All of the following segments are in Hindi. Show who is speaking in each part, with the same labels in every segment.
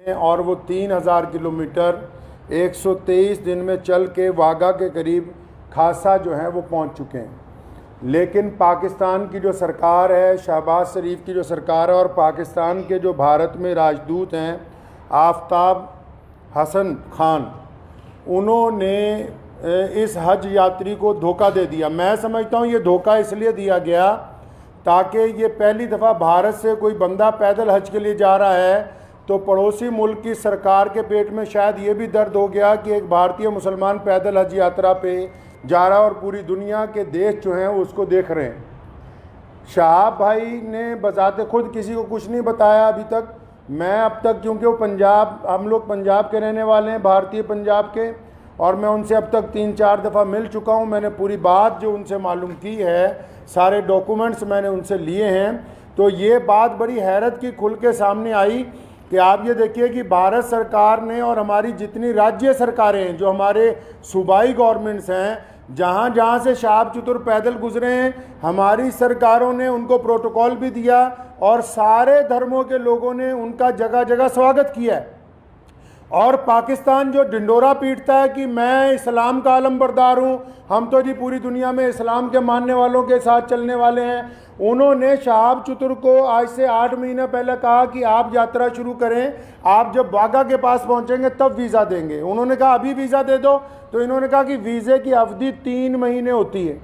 Speaker 1: और वो 3000 किलोमीटर 123 दिन में चल के वाघा के करीब खासा जो है वो पहुंच चुके हैं। लेकिन पाकिस्तान की जो सरकार है, शहबाज शरीफ की जो सरकार है, और पाकिस्तान के जो भारत में राजदूत हैं आफ्ताब हसन खान, उन्होंने इस हज यात्री को धोखा दे दिया। मैं समझता हूँ ये धोखा इसलिए दिया गया ताकि ये पहली दफ़ा भारत से कोई बंदा पैदल हज के लिए जा रहा है तो पड़ोसी मुल्क की सरकार के पेट में शायद ये भी दर्द हो गया कि एक भारतीय मुसलमान पैदल हज यात्रा पे जा रहा है और पूरी दुनिया के देश जो हैं उसको देख रहे हैं। शहाब भाई ने बजाते खुद किसी को कुछ नहीं बताया अभी तक। मैं अब तक, क्योंकि वो पंजाब, हम लोग पंजाब के रहने वाले हैं, भारतीय पंजाब के, और मैं उनसे अब तक 3-4 दफ़ा मिल चुका हूँ। मैंने पूरी बात जो उनसे मालूम की है, सारे डॉक्यूमेंट्स मैंने उनसे लिए हैं। तो ये बात बड़ी हैरत की खुल के सामने आई कि आप ये देखिए कि भारत सरकार ने और हमारी जितनी राज्य सरकारें हैं, जो हमारे सूबाई गवर्नमेंट्स हैं, जहाँ जहाँ से शहाब चतुर पैदल गुजरे हैं, हमारी सरकारों ने उनको प्रोटोकॉल भी दिया और सारे धर्मों के लोगों ने उनका जगह जगह स्वागत किया है। और पाकिस्तान जो ढिंडोरा पीटता है कि मैं इस्लाम का आलमबरदार हूँ, हम तो जी पूरी दुनिया में इस्लाम के मानने वालों के साथ चलने वाले हैं, उन्होंने शहाब चतुर को आज से 8 महीने पहले कहा कि आप यात्रा शुरू करें, आप जब वाघा के पास पहुँचेंगे तब वीज़ा देंगे। उन्होंने कहा अभी वीज़ा दे दो, तो इन्होंने कहा कि वीज़े की अवधि 3 महीने होती है।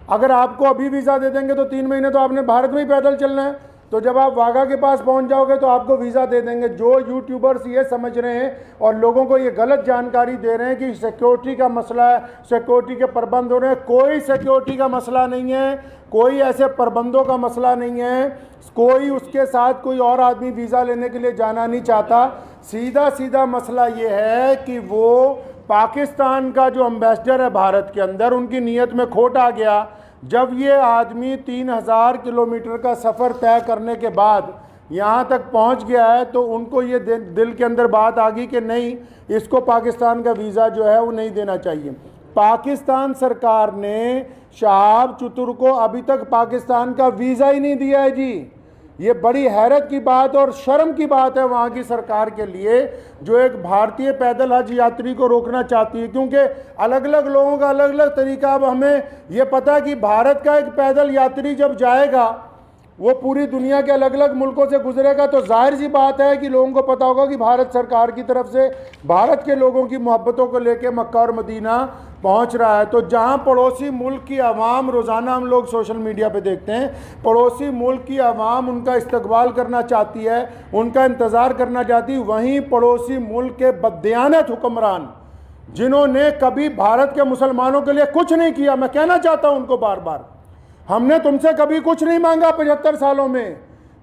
Speaker 1: अगर आपको अभी वीज़ा दे देंगे तो 3 महीने तो आपने भारत में ही पैदल चलना है, तो जब आप वाघा के पास पहुंच जाओगे तो आपको वीज़ा दे देंगे। जो यूट्यूबर्स ये समझ रहे हैं और लोगों को ये गलत जानकारी दे रहे हैं कि सिक्योरिटी का मसला है, सिक्योरिटी के प्रबंध हो रहे हैं, कोई सिक्योरिटी का मसला नहीं है, कोई ऐसे प्रबंधों का मसला नहीं है, कोई उसके साथ कोई और आदमी वीज़ा लेने के लिए जाना नहीं चाहता। सीधा सीधा मसला ये है कि वो पाकिस्तान का जो एम्बेसडर है भारत के अंदर, उनकी नीयत में खोट आ गया। जब ये आदमी 3000 किलोमीटर का सफ़र तय करने के बाद यहाँ तक पहुँच गया है तो उनको ये दिल के अंदर बात आ गई कि नहीं, इसको पाकिस्तान का वीज़ा जो है वो नहीं देना चाहिए। पाकिस्तान सरकार ने शहाब चतुर को अभी तक पाकिस्तान का वीज़ा ही नहीं दिया है जी। ये बड़ी हैरत की बात और शर्म की बात है वहाँ की सरकार के लिए, जो एक भारतीय पैदल हज यात्री को रोकना चाहती है, क्योंकि अलग अलग लोगों का अलग अलग तरीका। अब हमें ये पता है कि भारत का एक पैदल यात्री जब जाएगा वो पूरी दुनिया के अलग अलग मुल्कों से गुजरेगा, तो जाहिर सी बात है कि लोगों को पता होगा कि भारत सरकार की तरफ से भारत के लोगों की मोहब्बतों को लेकर मक्का और मदीना पहुंच रहा है। तो जहां पड़ोसी मुल्क की आवाम, रोज़ाना हम लोग सोशल मीडिया पे देखते हैं, पड़ोसी मुल्क की आवाम उनका इस्तकबाल करना चाहती है, उनका इंतज़ार करना चाहती है, वहीं पड़ोसी मुल्क के बददियानत हुक्मरान जिन्होंने कभी भारत के मुसलमानों के लिए कुछ नहीं किया, मैं कहना चाहता हूँ उनको बार बार, हमने तुमसे कभी कुछ नहीं मांगा 75 सालों में,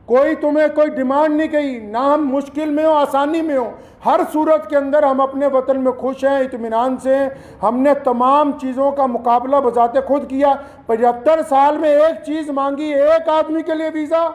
Speaker 1: कोई तुम्हें कोई डिमांड नहीं की, ना हम मुश्किल में हो आसानी में हो, हर सूरत के अंदर हम अपने वतन में खुश हैं, इत्मीनान से हैं। हमने तमाम चीज़ों का मुकाबला बजाते खुद किया। 75 साल में एक चीज़ मांगी, एक आदमी के लिए वीज़ा,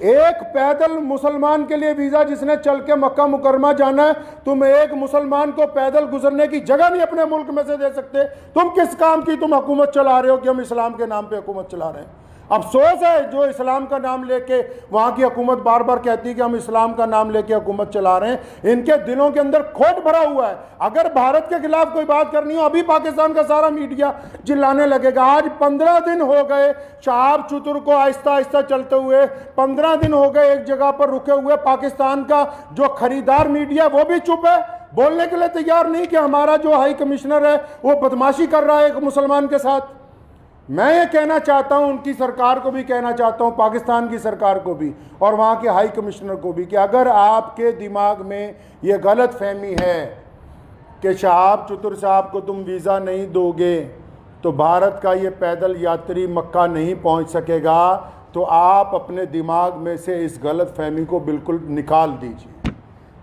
Speaker 1: एक पैदल मुसलमान के लिए वीज़ा जिसने चल के मक्का मुकरमा जाना है। तुम एक मुसलमान को पैदल गुजरने की जगह नहीं अपने मुल्क में से दे सकते। तुम किस काम की तुम हुकूमत चला रहे हो कि हम इस्लाम के नाम पे हुकूमत चला रहे हैं। अफसोस है जो इस्लाम का नाम लेके वहाँ की हुकूमत बार बार कहती है कि हम इस्लाम का नाम लेके हुकूमत चला रहे हैं, इनके दिलों के अंदर खोट भरा हुआ है। अगर भारत के खिलाफ कोई बात करनी हो, अभी पाकिस्तान का सारा मीडिया चिल्लाने लगेगा। आज 15 दिन हो गए शहाब चतुर को आहिस्ता आहिस्ता चलते हुए, 15 दिन हो गए एक जगह पर रुके हुए। पाकिस्तान का जो खरीदार मीडिया वो भी चुप है, बोलने के लिए तैयार नहीं कि हमारा जो हाई कमिश्नर है वो बदमाशी कर रहा है एक मुसलमान के साथ। मैं ये कहना चाहता हूँ, उनकी सरकार को भी कहना चाहता हूँ, पाकिस्तान की सरकार को भी और वहाँ के हाई कमिश्नर को भी, कि अगर आपके दिमाग में ये गलत फहमी है कि शहाब चतुर साहब को तुम वीज़ा नहीं दोगे तो भारत का ये पैदल यात्री मक्का नहीं पहुँच सकेगा, तो आप अपने दिमाग में से इस गलत फहमी को बिल्कुल निकाल दीजिए।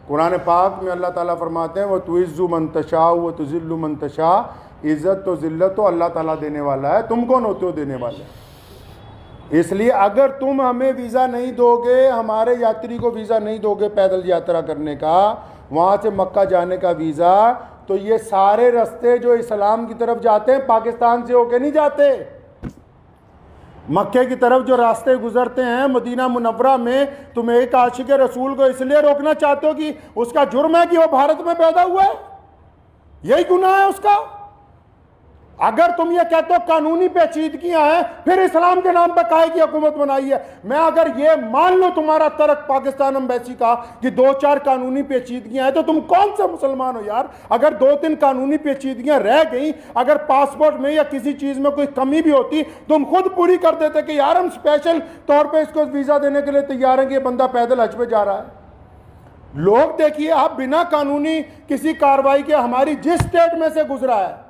Speaker 1: कुरान पाक में अल्लाह ताला फरमाते हैं, वह तुइज़्ज़ु मन तशा व तुज़िल्लु मन तशा, इज़्ज़त तो ज़िल्लत तो अल्लाह ताला देने वाला है, तुम कौन होते हो देने वाले। इसलिए अगर तुम हमें वीज़ा नहीं दोगे, हमारे यात्री को वीज़ा नहीं दोगे पैदल यात्रा करने का, वहाँ से मक्का जाने का वीज़ा, तो ये सारे रास्ते जो इस्लाम की तरफ जाते हैं पाकिस्तान से होके नहीं जाते। मक्के की तरफ जो रास्ते गुजरते हैं मदीना मुनव्वरा में, तुम एक आशिक रसूल को इसलिए रोकना चाहते हो कि उसका जुर्म है कि वो भारत में पैदा हुआ है, यही गुनाह है उसका। अगर तुम ये कहते हो कानूनी पेचीदगियां हैं, फिर इस्लाम के नाम पर काहे की हुकूमत बनाई है। मैं अगर ये मान लो तुम्हारा तर्क पाकिस्तान एम्बेसी का कि 2-4 कानूनी पेचीदगियां हैं, तो तुम कौन सा मुसलमान हो यार। अगर 2-3 कानूनी पेचीदगियां रह गई, अगर पासपोर्ट में या किसी चीज में कोई कमी भी होती, तुम खुद पूरी कर देते कि यार हम स्पेशल तौर पर इसको वीजा देने के लिए तैयार हैं कि ये बंदा पैदल हज पे जा रहा है। लोग देखिए, आप बिना कानूनी किसी कार्रवाई के, हमारी जिस स्टेट में से गुजरा है,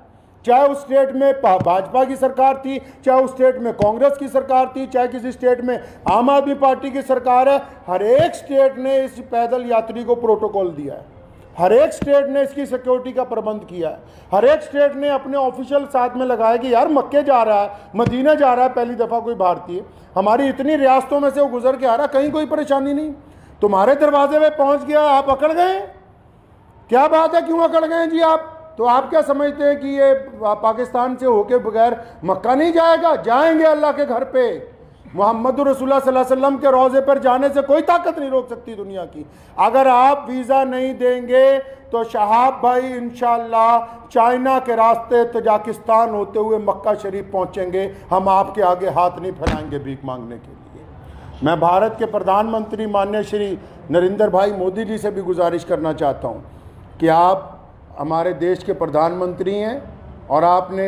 Speaker 1: चाहे उस स्टेट में भाजपा की सरकार थी, चाहे उस स्टेट में कांग्रेस की सरकार थी, चाहे किसी स्टेट में आम आदमी पार्टी की सरकार है, हर एक स्टेट ने इस पैदल यात्री को प्रोटोकॉल दिया है, हर एक स्टेट ने इसकी सिक्योरिटी का प्रबंध किया है, हर एक स्टेट ने अपने ऑफिशियल साथ में लगाया कि यार मक्के जा रहा है, मदीना जा रहा है पहली दफ़ा कोई भारतीय, हमारी इतनी रियासतों में से वो गुजर के आ रहा, कहीं कोई परेशानी नहीं। तुम्हारे दरवाजे में पहुंच गया, आप अकड़ गए, क्या बात है, क्यों अकड़ गए जी आप। तो आप क्या समझते हैं कि ये पाकिस्तान से होके बगैर मक्का नहीं जाएगा? जाएंगे अल्लाह के घर पे। मोहम्मद रसूलुल्लाह सल्लल्लाहु अलैहि वसल्लम के रोज़े पर जाने से कोई ताकत नहीं रोक सकती दुनिया की। अगर आप वीज़ा नहीं देंगे तो शहाब भाई इंशाअल्लाह चाइना के रास्ते तजाकिस्तान होते हुए मक्का शरीफ पहुँचेंगे। हम आपके आगे हाथ नहीं फैलाएंगे भीख मांगने के लिए। मैं भारत के प्रधानमंत्री माननीय श्री नरेंद्र भाई मोदी जी से भी गुजारिश करना चाहता हूँ कि आप हमारे देश के प्रधानमंत्री हैं और आपने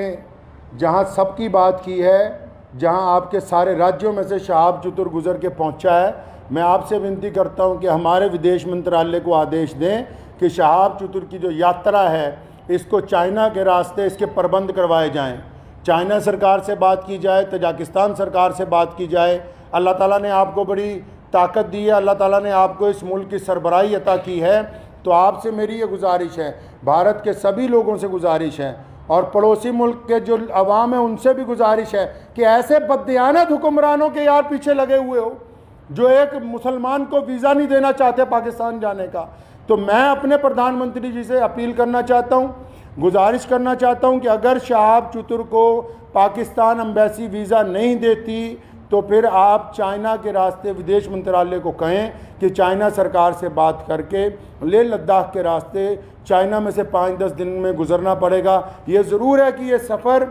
Speaker 1: जहां सबकी बात की है, जहां आपके सारे राज्यों में से शहाब चतुर गुजर के पहुंचा है, मैं आपसे विनती करता हूं कि हमारे विदेश मंत्रालय को आदेश दें कि शहाब चतुर की जो यात्रा है इसको चाइना के रास्ते इसके प्रबंध करवाए जाएं। चाइना सरकार से बात की जाए, तजाकिस्तान सरकार से बात की जाए। अल्लाह ताला ने आपको बड़ी ताकत दी है, अल्लाह ताला ने आपको इस मुल्क की सरबराही अता की है। तो आपसे मेरी ये गुजारिश है, भारत के सभी लोगों से गुजारिश है और पड़ोसी मुल्क के जो अवाम है उनसे भी गुजारिश है कि ऐसे बददियानत हुक्मरानों के यार पीछे लगे हुए हो जो एक मुसलमान को वीज़ा नहीं देना चाहते पाकिस्तान जाने का। तो मैं अपने प्रधानमंत्री जी से अपील करना चाहता हूँ, गुजारिश करना चाहता हूँ कि अगर शहाब चतुर को पाकिस्तान एम्बेसी वीज़ा नहीं देती तो फिर आप चाइना के रास्ते विदेश मंत्रालय को कहें कि चाइना सरकार से बात करके लेह लद्दाख के रास्ते चाइना में से 5-10 दिन में गुजरना पड़ेगा। ये ज़रूर है कि ये सफ़र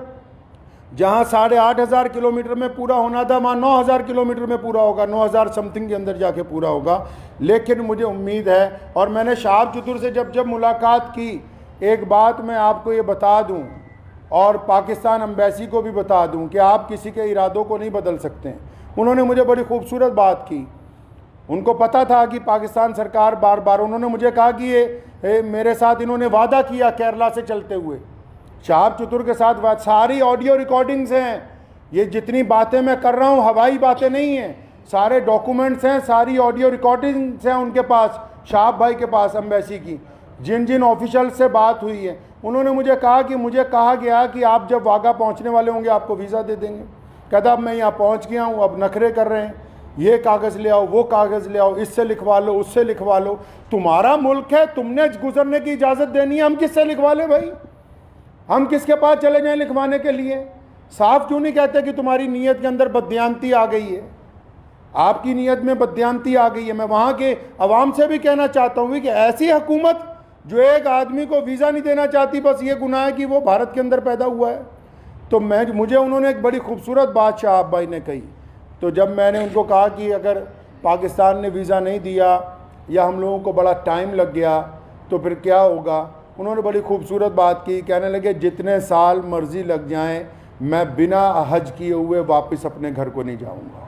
Speaker 1: जहाँ 8,500 किलोमीटर में पूरा होना था वहाँ 9,000 किलोमीटर में पूरा होगा, 9,000 समथिंग के अंदर जाके पूरा होगा। लेकिन मुझे उम्मीद है, और मैंने शहाब चतुर से जब मुलाकात की, एक बात मैं आपको ये बता दूँ और पाकिस्तान एम्बेसी को भी बता दूं कि आप किसी के इरादों को नहीं बदल सकते हैं। उन्होंने मुझे बड़ी खूबसूरत बात की, उनको पता था कि पाकिस्तान सरकार बार बार, उन्होंने मुझे कहा कि ये मेरे साथ इन्होंने वादा किया केरला से चलते हुए, शहाब चतुर के साथ सारी ऑडियो रिकॉर्डिंग्स हैं, ये जितनी बातें मैं कर रहा हूँ हवाई बातें नहीं हैं, सारे डॉक्यूमेंट्स हैं, सारी ऑडियो रिकॉर्डिंग्स हैं उनके पास, शहाब भाई के पास एम्बेसी की, जिन जिन ऑफिशियल से बात हुई है। उन्होंने मुझे कहा कि मुझे कहा गया कि आप जब वाघा पहुंचने वाले होंगे आपको वीज़ा दे देंगे। कहता अब मैं यहाँ पहुंच गया हूँ, अब नखरे कर रहे हैं, ये कागज़ ले आओ, वो कागज़ ले आओ, इससे लिखवा लो, उससे लिखवा लो। तुम्हारा मुल्क है, तुमने गुजरने की इजाज़त देनी है, हम किससे लिखवा लें भाई? हम किसके पास चले जाएँ लिखवाने के लिए? साफ क्यों नहीं कहते कि तुम्हारी नीयत के अंदर बददियानती आ गई है, आपकी नीयत में बददियानती आ गई है। मैं वहाँ के अवाम से भी कहना चाहता हूँ कि ऐसी हुकूमत जो एक आदमी को वीज़ा नहीं देना चाहती, बस ये गुनाह है कि वो भारत के अंदर पैदा हुआ है। तो मुझे उन्होंने एक बड़ी खूबसूरत बात शहाब भाई ने कही। तो जब मैंने उनको कहा कि अगर पाकिस्तान ने वीज़ा नहीं दिया या हम लोगों को बड़ा टाइम लग गया तो फिर क्या होगा, उन्होंने बड़ी खूबसूरत बात की, कहने लगे जितने साल मर्ज़ी लग जाएं मैं बिना हज किए हुए वापस अपने घर को नहीं जाऊँगा।